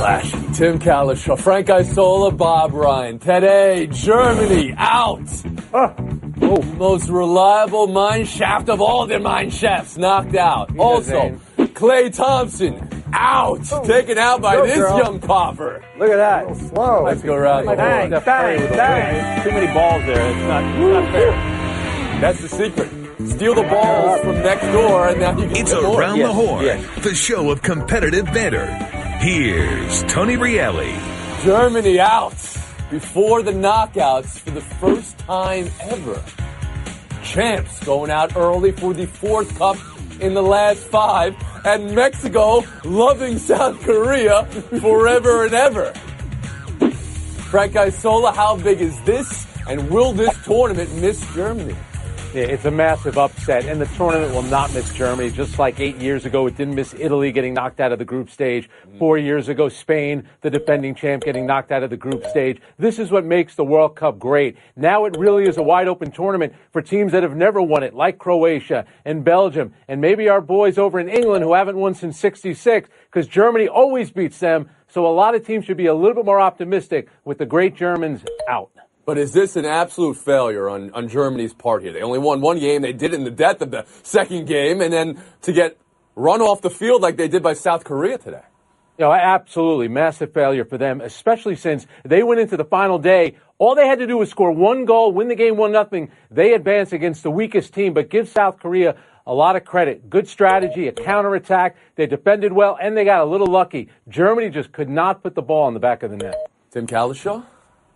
Flash, Tim Kalishaw, Frank Isola, Bob Ryan. Today, Germany out. Most reliable mine shaft of all the mine shafts knocked out. Also, Klay Thompson out, taken out by this young popper. Look at that. Slow. Let's go around the horn. Bang. Too many balls there. It's not fair. That's the secret. Steal the balls from next door, and now you can It's get more. Around the Horn, the show of competitive banter. Here's Tony Reali. Germany out before the knockouts for the first time ever. Champs going out early for the fourth cup in the last 5, and Mexico loving South Korea forever and ever. Frank Isola, how big is this, and will this tournament miss Germany? Yeah, it's a massive upset, and the tournament will not miss Germany. Just like 8 years ago, it didn't miss Italy getting knocked out of the group stage. 4 years ago, Spain, the defending champ, getting knocked out of the group stage. This is what makes the World Cup great. Now it really is a wide-open tournament for teams that have never won it, like Croatia and Belgium, and maybe our boys over in England who haven't won since '66, because Germany always beats them. So a lot of teams should be a little bit more optimistic with the great Germans out. But is this an absolute failure on Germany's part here? They only won one game. They did it in the death of the second game. And then to get run off the field like they did by South Korea today. You know, absolutely massive failure for them, especially since they went into the final day. All they had to do was score one goal, win the game 1-0. They advanced against the weakest team, but give South Korea a lot of credit. Good strategy, a counterattack. They defended well, and they got a little lucky. Germany just could not put the ball in the back of the net. Tim Kalishaw?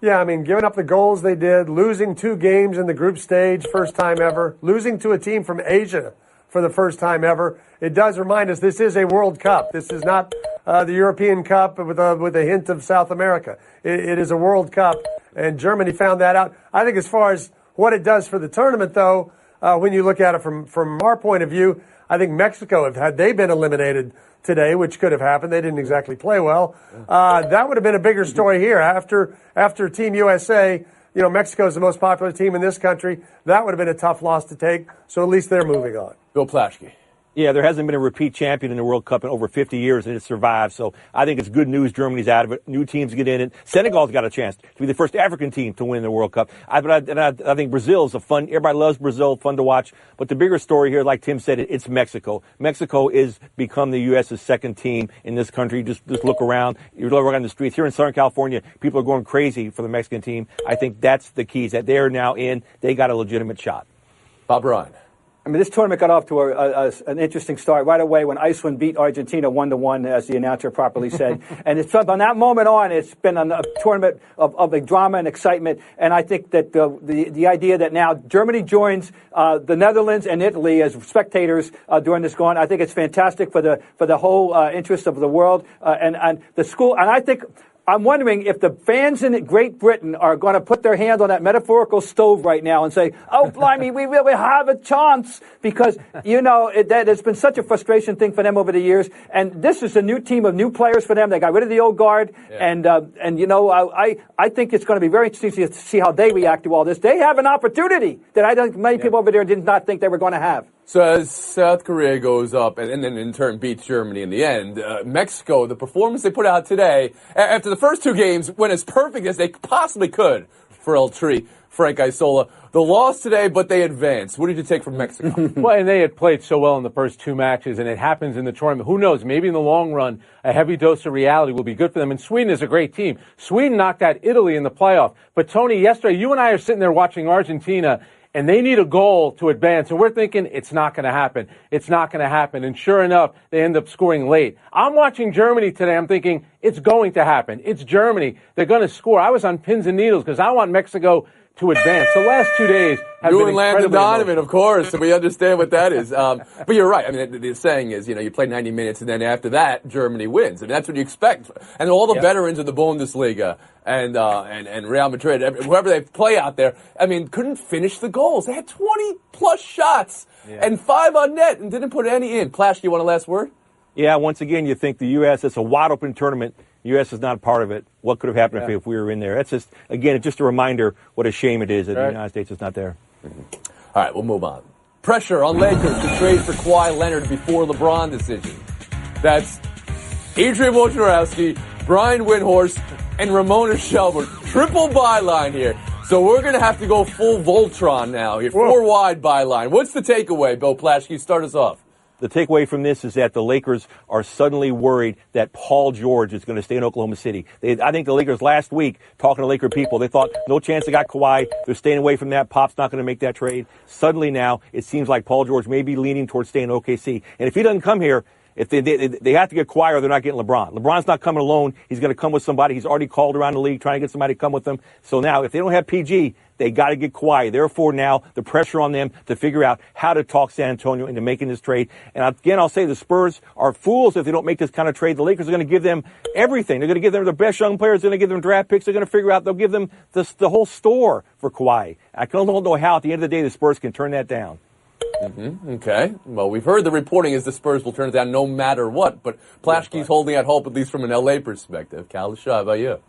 Yeah, I mean, giving up the goals they did, losing 2 games in the group stage, first time ever, losing to a team from Asia for the first time ever. It does remind us this is a World Cup. This is not the European Cup with a hint of South America. It is a World Cup, and Germany found that out. I think as far as what it does for the tournament, though, when you look at it from our point of view, I think Mexico, had they been eliminated today, which could have happened. They didn't exactly play well. That would have been a bigger story here. After Team USA, you know, Mexico is the most popular team in this country. That would have been a tough loss to take. So at least they're moving on. Bill Plaschke. Yeah, there hasn't been a repeat champion in the World Cup in over 50 years, and it survived. So I think it's good news Germany's out of it. New teams get in it. Senegal's got a chance to be the first African team to win the World Cup. I think Brazil's a fun. Everybody loves Brazil, fun to watch. But the bigger story here, like Tim said, it's Mexico. Mexico is become the U.S.'s second team in this country. Just look around. You look around the streets here in Southern California. People are going crazy for the Mexican team. I think that's the key. Is that they're now in. They got a legitimate shot. Bob Ryan. I mean, this tournament got off to an interesting start right away when Iceland beat Argentina 1-1, as the announcer properly said. And it's from that moment on, it's been a tournament of drama and excitement. And I think that the idea that now Germany joins the Netherlands and Italy as spectators during this going, I think it's fantastic for the whole interest of the world and the school. And I think. I'm wondering if the fans in Great Britain are going to put their hand on that metaphorical stove right now and say, oh, blimey, we really have a chance. Because, you know, that has been such a frustration thing for them over the years. And this is a new team of new players for them. They got rid of the old guard. Yeah. And you know, I think it's going to be very interesting to see how they react to all this. They have an opportunity that I think many people over there did not think they were going to have. So as South Korea goes up and then in turn beats Germany in the end, Mexico, the performance they put out today, after the first 2 games, went as perfect as they possibly could for El Tri, Frank Isola. The loss today, but they advanced. What did you take from Mexico? Well, and they had played so well in the first 2 matches, and it happens in the tournament. Who knows? Maybe in the long run, a heavy dose of reality will be good for them. And Sweden is a great team. Sweden knocked out Italy in the playoff. But, Tony, yesterday, you and I are sitting there watching Argentina, and they need a goal to advance. And we're thinking, it's not going to happen. It's not going to happen. And sure enough, they end up scoring late. I'm watching Germany today. I'm thinking, it's going to happen. It's Germany. They're going to score. I was on pins and needles because I want Mexico to advance. The last 2 days have been incredibly Landon Donovan, of course, and we understand what that is. But you're right. I mean, the saying is, you know, you play 90 minutes, and then after that, Germany wins. I mean, that's what you expect. And all the veterans of the Bundesliga and Real Madrid, whoever they play out there, I mean, couldn't finish the goals. They had 20-plus shots and 5 on net and didn't put any in. Plash, you want a last word? Yeah, once again, you think the U.S., it's a wide-open tournament. The U.S. is not a part of it. What could have happened if we were in there? That's just, again, it's just a reminder what a shame it is that the United States is not there. All right, we'll move on. Pressure on Lakers to trade for Kawhi Leonard before LeBron decision. That's Adrian Wojnarowski, Brian Windhorst, and Ramona Shelburne. Triple byline here. So we're going to have to go full Voltron now here. 4 wide byline. What's the takeaway, Bill Plaschke? Start us off. The takeaway from this is that the Lakers are suddenly worried that Paul George is going to stay in Oklahoma City. I think the Lakers last week, talking to Laker people, they thought no chance they got Kawhi. They're staying away from that. Pop's not going to make that trade. Suddenly now, it seems like Paul George may be leaning towards staying in OKC. And if he doesn't come here, if they have to get Kawhi or they're not getting LeBron. LeBron's not coming alone. He's going to come with somebody. He's already called around the league trying to get somebody to come with them. So now, if they don't have PG, they got to get Kawhi. Therefore, now the pressure on them to figure out how to talk San Antonio into making this trade. And again, I'll say the Spurs are fools if they don't make this kind of trade. The Lakers are going to give them everything. They're going to give them their best young players. They're going to give them draft picks. They're going to figure out. They'll give them the whole store for Kawhi. I don't know how at the end of the day the Spurs can turn that down. Okay. Well, we've heard the reporting is the Spurs will turn it down no matter what. But Plaschke's holding out hope, at least from an L.A. perspective. Kalish, how about you?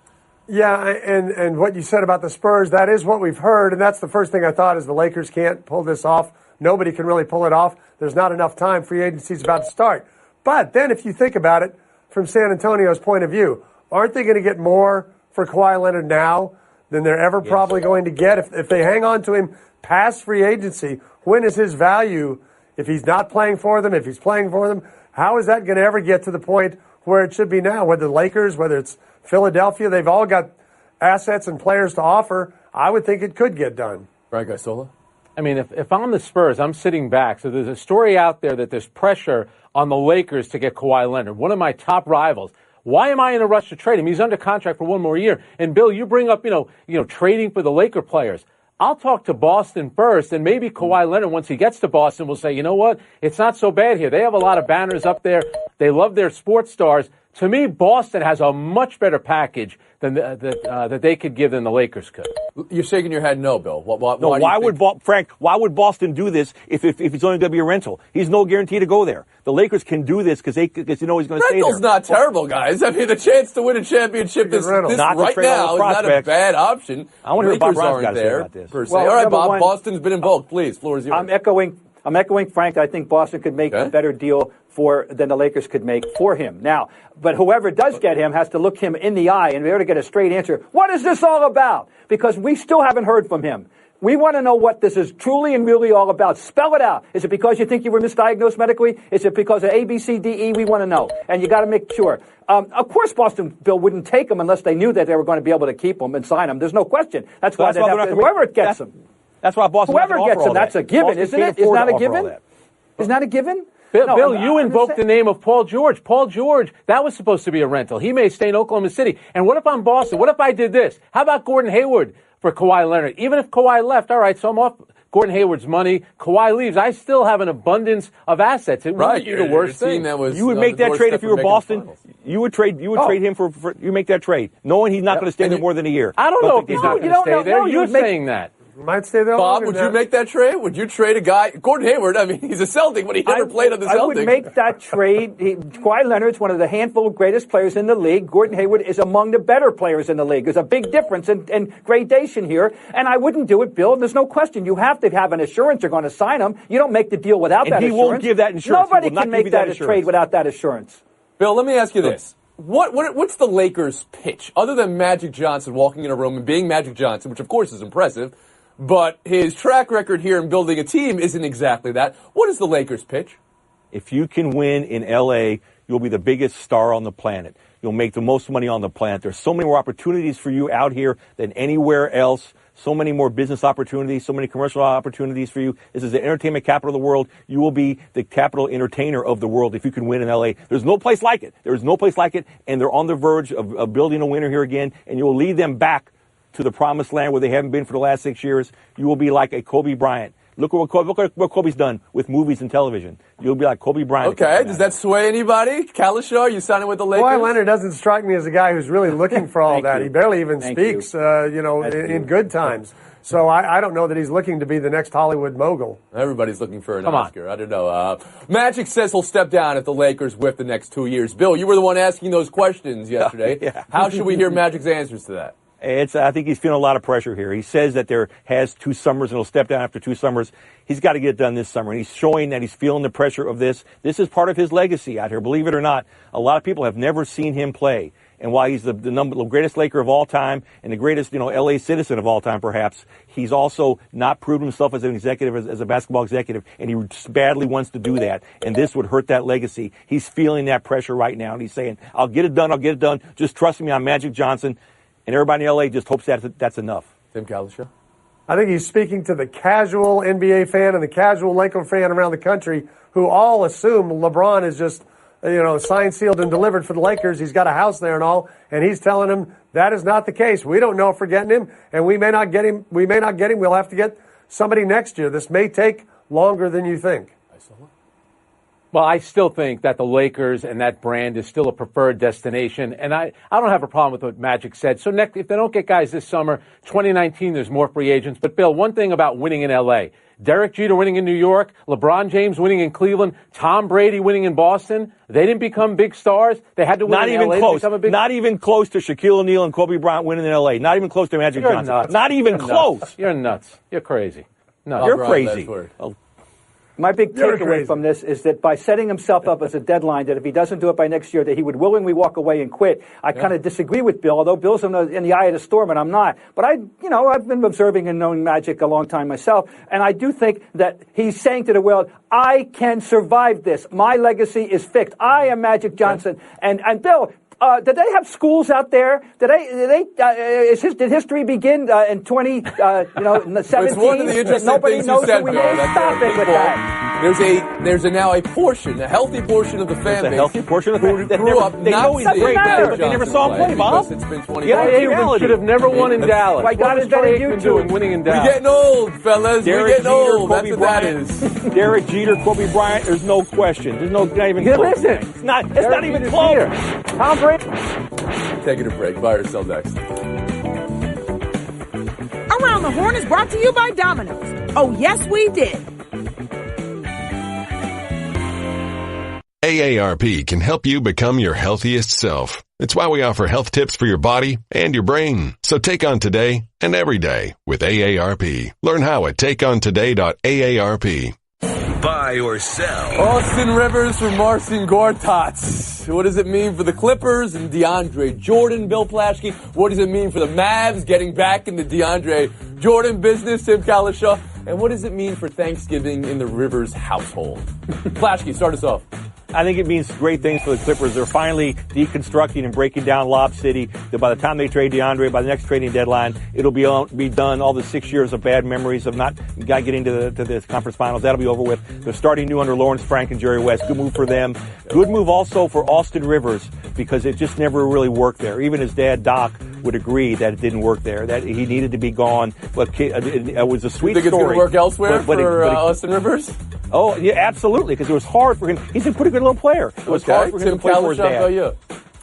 Yeah, and what you said about the Spurs, that is what we've heard, and that's the first thing I thought is the Lakers can't pull this off. Nobody can really pull it off. There's not enough time. Free agency's about to start. But then if you think about it from San Antonio's point of view, aren't they going to get more for Kawhi Leonard now than they're ever probably going to get? If they hang on to him past free agency, when is his value, if he's not playing for them, if he's playing for them, how is that going to ever get to the point where it should be now? Whether the Lakers, whether it's Philadelphia, they've all got assets and players to offer. I would think it could get done. Right, Gaisola? I mean, if I'm the Spurs, I'm sitting back. So there's a story out there that there's pressure on the Lakers to get Kawhi Leonard, one of my top rivals. Why am I in a rush to trade him? He's under contract for one more year. And Bill, you bring up, trading for the Laker players. I'll talk to Boston first, and maybe Kawhi Leonard, once he gets to Boston, will say, you know what? It's not so bad here. They have a lot of banners up there. They love their sports stars. To me, Boston has a much better package than that they could give than the Lakers could. You're shaking your head no, Bill. Why would Boston do this if it's only going to be a rental? He's no guarantee to go there. The Lakers can do this because he's going to stay there. Rental's not terrible, guys. I mean, the chance to win a championship this right now is not a bad option. I want to hear what Bob Brown's got to say about this. Well, all right, Bob, Boston's been invoked. Please, floor is yours. I'm echoing Frank. I think Boston could make a better deal than the Lakers could make for him. Now, but whoever does get him has to look him in the eye and be able to get a straight answer. What is this all about? Because we still haven't heard from him. We want to know what this is truly and really all about. Spell it out. Is it because you think you were misdiagnosed medically? Is it because of A, B, C, D, E? We want to know. And you got to make sure. Of course, Boston, Bill, wouldn't take him unless they knew that they were going to be able to keep him and sign him. There's no question. That's why whoever gets him. That's why Boston. Whoever gets him, that's a given, isn't it? Isn't that a given? Isn't that a given? Bill, you invoked the name of Paul George. Paul George, that was supposed to be a rental. He may stay in Oklahoma City. And what if I'm Boston? What if I did this? How about Gordon Hayward for Kawhi Leonard? Even if Kawhi left, all right, so I'm off Gordon Hayward's money. Kawhi leaves. I still have an abundance of assets. It wouldn't be the worst thing. You would make that trade if you were Boston. You would trade him for you make that trade, knowing he's not going to stay there more than a year. I don't know if he's not going to stay there. You're saying that. Might stay there. Bob, would you make that trade? Would you trade a guy, Gordon Hayward? I mean, he's a Celtic, but he never played on the Celtics. I would make that trade. Kawhi Leonard's one of the handful of greatest players in the league. Gordon Hayward is among the better players in the league. There's a big difference in gradation here, and I wouldn't do it, Bill. There's no question. You have to have an assurance you're going to sign him. You don't make the deal without that assurance. He won't give that insurance. Nobody can make that trade without that assurance. Bill, let me ask you this. What's the Lakers' pitch? Other than Magic Johnson walking in a room and being Magic Johnson, which of course is impressive, but his track record here in building a team isn't exactly that. What is the Lakers' pitch? If you can win in L.A., you'll be the biggest star on the planet. You'll make the most money on the planet. There's so many more opportunities for you out here than anywhere else. So many more business opportunities, so many commercial opportunities for you. This is the entertainment capital of the world. You will be the capital entertainer of the world if you can win in L.A. There's no place like it. There is no place like it, and they're on the verge of building a winner here again, and you will lead them back to the promised land where they haven't been for the last 6 years. You will be like a Kobe Bryant. Look what Kobe's done with movies and television. You'll be like Kobe Bryant. Okay, does that sway anybody? Kalishaw, you signing with the Lakers? Kawhi Leonard doesn't strike me as a guy who's really looking for all that. He barely even speaks, in good times. So I don't know that he's looking to be the next Hollywood mogul. Everybody's looking for an Oscar. I don't know. Magic says he'll step down if the Lakers whip the next 2 years. Bill, you were the one asking those questions yesterday. Yeah. How should we hear Magic's answers to that? I think he's feeling a lot of pressure here. He says that there has 2 summers and he'll step down after 2 summers. He's got to get it done this summer. And he's showing that he's feeling the pressure of this. This is part of his legacy out here. Believe it or not, a lot of people have never seen him play. And while he's the greatest Laker of all time and the greatest, LA citizen of all time, perhaps, he's also not proven himself as an executive, as a basketball executive, and he just badly wants to do that. And this would hurt that legacy. He's feeling that pressure right now, and he's saying, I'll get it done. Just trust me, I'm Magic Johnson. And everybody in LA just hopes that's enough. Tim Cowlishaw? I think he's speaking to the casual NBA fan and the casual Laker fan around the country who all assume LeBron is just, signed, sealed, and delivered for the Lakers. He's got a house there and all, and he's telling them that is not the case. We don't know if we're getting him, and we may not get him. We'll have to get somebody next year. This may take longer than you think. Well, I still think that the Lakers and that brand is still a preferred destination, and I don't have a problem with what Magic said. So next, if they don't get guys this summer, 2019, there's more free agents. But, Bill, one thing about winning in L.A., Derek Jeter winning in New York, LeBron James winning in Cleveland, Tom Brady winning in Boston, they didn't become big stars. They had to win in L.A. to become a big... Not even close to Shaquille O'Neal and Kobe Bryant winning in L.A. Not even close to Magic Johnson. Nuts. Not even close. You're nuts. You're crazy. No, You're crazy. My big takeaway from this is that by setting himself up as a deadline, that if he doesn't do it by next year, that he would willingly walk away and quit. I kind of disagree with Bill, although Bill's in the eye of the storm and I'm not. But I've been observing and knowing Magic a long time myself, and I do think that he's saying to the world, I can survive this. My legacy is fixed. I am Magic Johnson. And Bill, did they have schools out there? Did history begin in 2017? It's one of the interesting Nobody things knows you said, who we Bill, is. that Stop it with that. There's now a healthy portion of the fan base. A healthy portion of the who grew up they not know he's great, but they never saw him play, Bob. It's been 20 Gary years. Abrams should have never won in Dallas. Why God What is was Troy better Aikman than doing you winning in We're Dallas? getting old, fellas. We're getting old. That's what that is. Derek Jeter, Kobe Bryant, there's no question. There's not even close. Listen. It's not even close. Tom Brady. Taking a break. Buy or sell next. Around the Horn is brought to you by Domino's. Oh, yes, we did. AARP can help you become your healthiest self. It's why we offer health tips for your body and your brain. So take on today and every day with AARP. Learn how at takeontoday.aarp. Buy or sell. Austin Rivers for Marcin Gortat. What does it mean for the Clippers and DeAndre Jordan, Bill Plaschke? What does it mean for the Mavs getting back in the DeAndre Jordan business, Tim Cowlishaw? And what does it mean for Thanksgiving in the Rivers household? Plaschke, start us off. I think it means great things for the Clippers. They're finally deconstructing and breaking down Lob City. That by the time they trade DeAndre, by the next trading deadline, it'll be done. All the 6 years of bad memories of not getting to the conference finals, that'll be over with. They're starting new under Lawrence Frank and Jerry West. Good move for them. Good move also for Austin Rivers because it just never really worked there. Even his dad, Doc, would agree that it didn't work there, that he needed to be gone. But it was a sweet story. You think it's going to work elsewhere for Austin Rivers? Oh, yeah, absolutely, because it was hard for him. He's a pretty good little player. It was hard for him to play for his dad.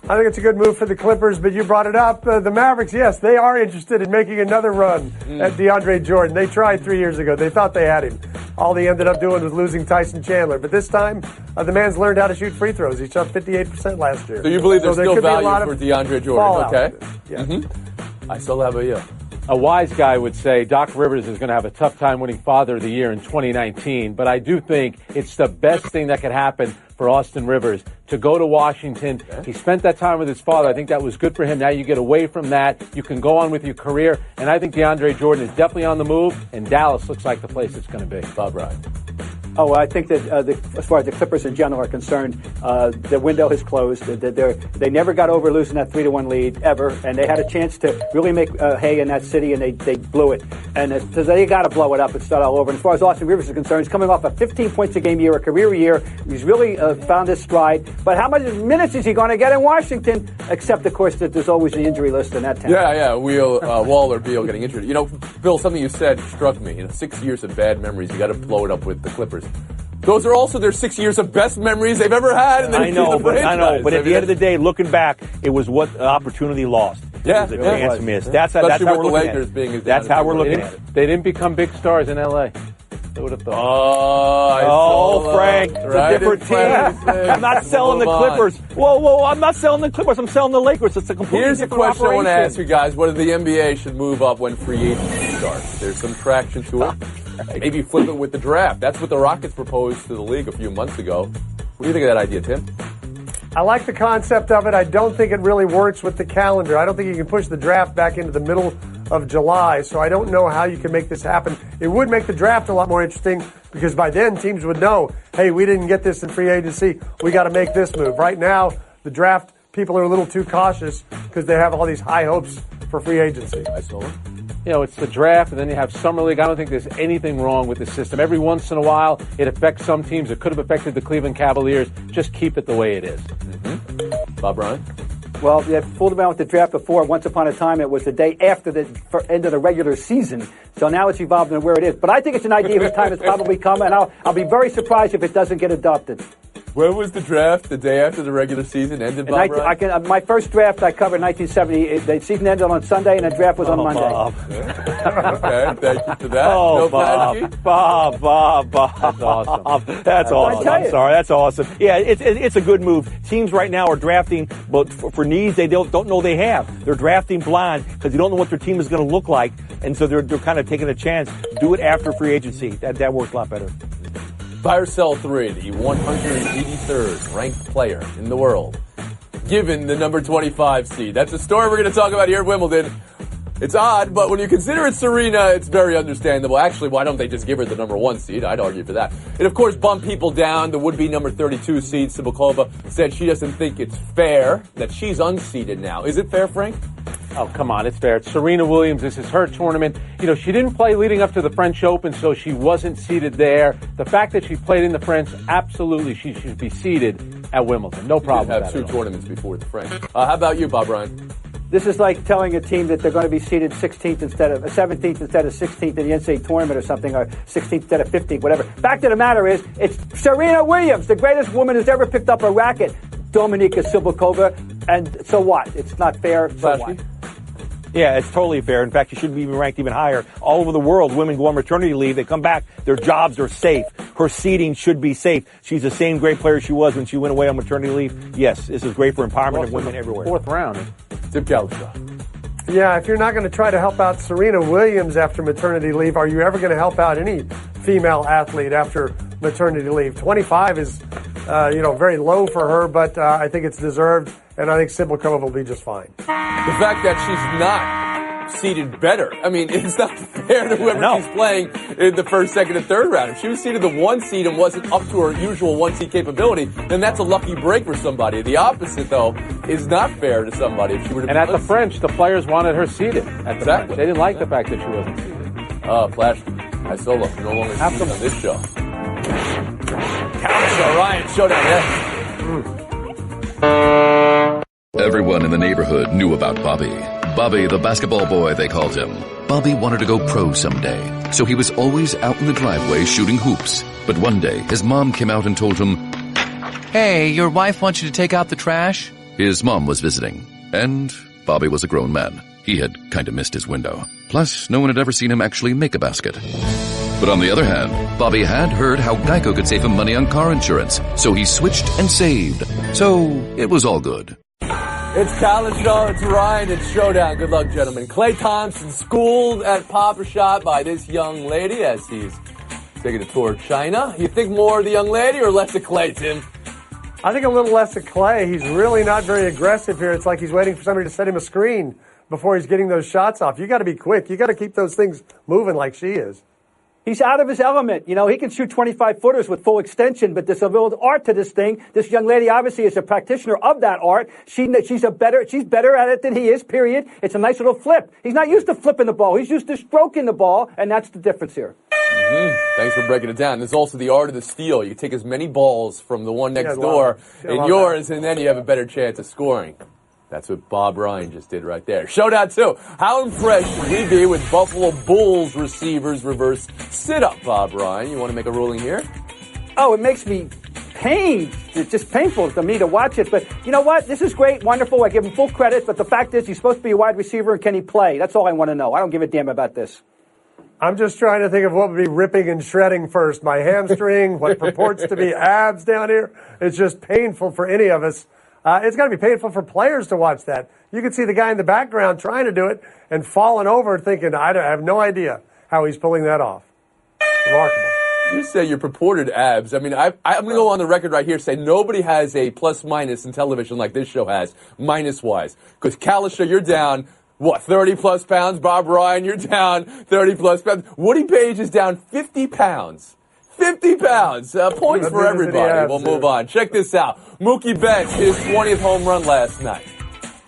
I think it's a good move for the Clippers, but you brought it up. The Mavericks, yes, they are interested in making another run at DeAndre Jordan. They tried 3 years ago. They thought they had him. All they ended up doing was losing Tyson Chandler. But this time, the man's learned how to shoot free throws. He shot 58% last year. So you believe there's still value for DeAndre Jordan, okay? Yeah. Mm-hmm. I still have a yeah. A wise guy would say Doc Rivers is going to have a tough time winning Father of the Year in 2019, but I do think it's the best thing that could happen for Austin Rivers to go to Washington. He spent that time with his father. I think that was good for him. Now you get away from that. You can go on with your career, and I think DeAndre Jordan is definitely on the move, and Dallas looks like the place it's going to be. Bob Ryan. Oh, I think that as far as the Clippers in general are concerned, the window has closed. They never got over losing that 3-1 lead ever, and they had a chance to really make hay in that city, and they blew it. And so they got to blow it up and start all over. And as far as Austin Rivers is concerned, he's coming off a 15 points a game year, a career year. He's really found his stride. But how much minutes is he going to get in Washington? Except, of course, that there's always the injury list in that town. Yeah, Wall or Beal getting injured. You know, Bill, something you said struck me. 6 years of bad memories. You got to blow it up with the Clippers. Those are also their 6 years of best memories they've ever had. And I know, but at the end of the day, looking back, it was what opportunity lost. Yeah, it was a chance missed. That's how we're looking at it. That's how we're looking at it. They didn't become big stars in L.A. They would have thought. Oh, Frank, it's a different team. I'm not selling the Clippers. Whoa, I'm not selling the Clippers. I'm selling the Lakers. It's a completely different question operation. I want to ask you guys. Whether the NBA should move up when free agency starts. There's some traction to it. Maybe flip it with the draft. That's what the Rockets proposed to the league a few months ago. What do you think of that idea, Tim? I like the concept of it. I don't think it really works with the calendar. I don't think you can push the draft back into the middle of July, so I don't know how you can make this happen. It would make the draft a lot more interesting because by then teams would know, hey, we didn't get this in free agency. We got to make this move. Right now, the draft, people are a little too cautious because they have all these high hopes for free agency. I saw it. You know, it's the draft, and then you have Summer League. I don't think there's anything wrong with the system. Every once in a while, it affects some teams. It could have affected the Cleveland Cavaliers. Just keep it the way it is. Bob Ryan? Well, they fooled around with the draft before. Once upon a time, it was the day after the end of the regular season. So now it's evolved into where it is. But I think it's an idea whose time has probably come, and I'll be very surprised if it doesn't get adopted. When was the draft? The day after the regular season ended, Bob Ryan? My first draft I covered in 1970. The season ended on Sunday, and the draft was on Monday. Bob. Okay, thank you for that. Oh, No Bob. strategy? Bob. That's awesome. That's awesome. I tell I'm you. sorry. That's awesome. Yeah, it's a good move. Teams right now are drafting, but for needs they don't know they have. They're drafting blind because they don't know what their team is going to look like, and so they're kind of taking a chance. Do it after free agency. That works a lot better. Buy or sell 3, the 183rd ranked player in the world, given the number 25 seed. That's a story we're going to talk about here at Wimbledon. It's odd, but when you consider it's Serena, it's very understandable. Actually, why don't they just give her the number 1 seed? I'd argue for that. It, of course, bumped people down. The would-be number 32 seed, Sibylkova, said she doesn't think it's fair that she's unseeded now. Is it fair, Frank? Oh, come on, it's fair. It's Serena Williams. This is her tournament. You know, she didn't play leading up to the French Open, so she wasn't seeded there. The fact that she played in the French, absolutely, she should be seeded at Wimbledon. No problem with that. Have 2 tournaments before the French. How about you, Bob Ryan? This is like telling a team that they're going to be seeded 16th instead of 17th instead of 16th in the NCAA tournament or something, or 16th instead of 15th, whatever. Fact of the matter is, it's Serena Williams, the greatest woman who's ever picked up a racket. Dominika Sibylkova, and so what? It's not fair. So what? Yeah, it's totally fair. In fact, you should be even ranked even higher. All over the world, women go on maternity leave. They come back. Their jobs are safe. Her seeding should be safe. She's the same great player she was when she went away on maternity leave. Yes, this is great for empowerment of women everywhere. 4th round. Tim Calishaw. Yeah, if you're not going to try to help out Serena Williams after maternity leave, are you ever going to help out any female athlete after maternity leave? 25 is, very low for her, but I think it's deserved, and I think Sibylkova will be just fine. The fact that she's not seeded better. I mean, it's not fair to whoever she's playing in the first, second, and third round. If she was seeded the 1 seed and wasn't up to her usual 1 seed capability, then that's a lucky break for somebody. The opposite, though, is not fair to somebody. If she were to and at the French, the players wanted her seeded. At the French. They didn't like the fact that she wasn't seeded. Flash. I solo. No longer seeded on this show. Calishaw, Ryan, showdown, yeah. Everyone in the neighborhood knew about Bobby. Bobby, the basketball boy, they called him. Bobby wanted to go pro someday, so he was always out in the driveway shooting hoops. But one day, his mom came out and told him, "Hey, your wife wants you to take out the trash." His mom was visiting, and Bobby was a grown man. He had kind of missed his window. Plus, no one had ever seen him actually make a basket. But on the other hand, Bobby had heard how Geico could save him money on car insurance, so he switched and saved. So, it was all good. It's Calishaw, it's Ryan, it's Showdown. Good luck, gentlemen. Klay Thompson schooled at Papa Shot by this young lady as he's taking a tour of China. You think more of the young lady or less of Klay, Tim? I think a little less of Klay. He's really not very aggressive here. It's like he's waiting for somebody to set him a screen before he's getting those shots off. You got to be quick. You got to keep those things moving like she is. He's out of his element. You know, he can shoot 25-footers with full extension, but there's a real art to this thing. This young lady obviously is a practitioner of that art. She's better at it than he is, period. It's a nice little flip. He's not used to flipping the ball. He's used to stroking the ball, and that's the difference here. Thanks for breaking it down. There's also the art of the steal. You take as many balls from the one next door in yours, and then you have a better chance of scoring. That's what Bob Ryan just did right there. Showdown 2. How impressed should we be with Buffalo Bulls receivers reverse sit-up, Bob Ryan? You want to make a ruling here? Oh, it makes me pained. It's just painful to me to watch it. But you know what? This is great, wonderful. I give him full credit. But the fact is, he's supposed to be a wide receiver, and can he play? That's all I want to know. I don't give a damn about this. I'm just trying to think of what would be ripping and shredding first. My hamstring, what purports to be abs down here. It's just painful for any of us. It's got to be painful for players to watch that. You can see the guy in the background trying to do it and falling over thinking, I have no idea how he's pulling that off. Remarkable. You say your purported abs. I mean, I'm going to go on the record right here, say nobody has a plus-minus in television like this show has, minus-wise. Because Kalisha, you're down, 30-plus pounds? Bob Ryan, you're down 30-plus pounds. Woody Page is down 50 pounds. 50 pounds. Points for everybody. We'll move on. Check this out. Mookie Betts, his 20th home run last night.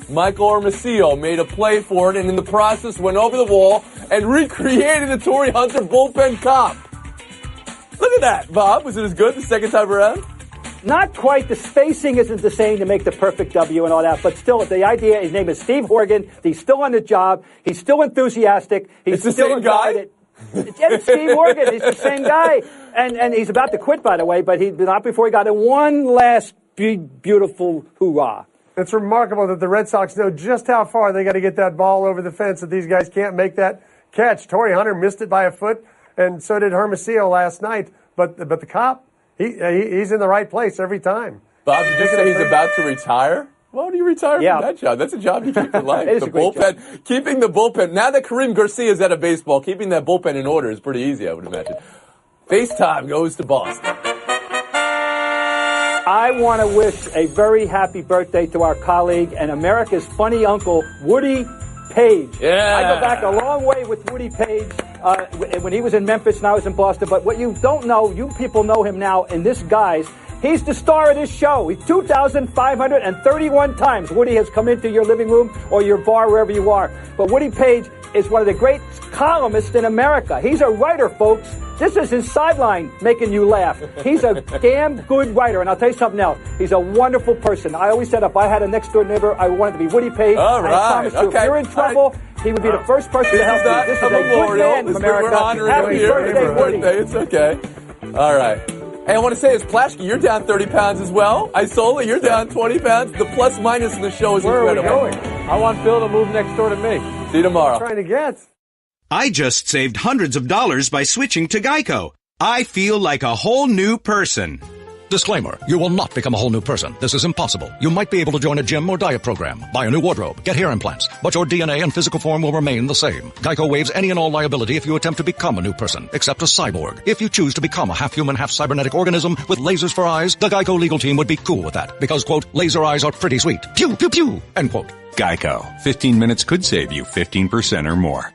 Michael Hermosillo made a play for it and in the process went over the wall and recreated the Torrey Hunter bullpen comp. Look at that, Bob. Was it as good the second time around? Not quite. The spacing isn't the same to make the perfect W and all that, but still, the idea, his name is Steve Horgan. He's still on the job. He's still enthusiastic. He's the still same guy? It's Steve Horgan. He's the same guy. And he's about to quit, by the way, but not before he got in one last beautiful hoorah. It's remarkable that the Red Sox know just how far they got to get that ball over the fence, that these guys can't make that catch. Torrey Hunter missed it by a foot, and so did Hermosillo last night. But the cop, he's in the right place every time. Bob, did you say he's about to retire? Why do you retire from that job? That's a job you keep in life. It is the a great bullpen, job. keeping the bullpen. Now that Kareem Garcia's out of baseball, keeping that bullpen in order is pretty easy, I would imagine. FaceTime goes to Boston. I want to wish a very happy birthday to our colleague and America's funny uncle, Woody Page. Yeah. I go back a long way with Woody Page when he was in Memphis and I was in Boston. But what you don't know, you people know him now in this guise. He's the star of this show. 2,531 times Woody has come into your living room or your bar, wherever you are. But Woody Page is one of the great columnists in America. He's a writer, folks. This is his sideline making you laugh. He's a damn good writer. And I'll tell you something else. He's a wonderful person. I always said if I had a next-door neighbor, I wanted to be Woody Page. All right. I promise you, if you're in trouble, he would be the first person to help you. This is a good man from America. We're honoring Happy him here. birthday, Woody. It's okay. All right. Hey, I want to say, as Plashke, you're down 30 pounds as well. Isola, you're down 20 pounds. The plus-minus in the show is incredible. Where are we going? I want Bill to move next door to me. See you tomorrow. Trying to get. I just saved hundreds of dollars by switching to Geico. I feel like a whole new person. Disclaimer, you will not become a whole new person. This is impossible. You might be able to join a gym or diet program, buy a new wardrobe, get hair implants, but your DNA and physical form will remain the same. Geico waives any and all liability if you attempt to become a new person, except a cyborg. If you choose to become a half-human, half-cybernetic organism with lasers for eyes, the Geico legal team would be cool with that, because, quote, laser eyes are pretty sweet. Pew, pew, pew, end quote. Geico. 15 minutes could save you 15% or more.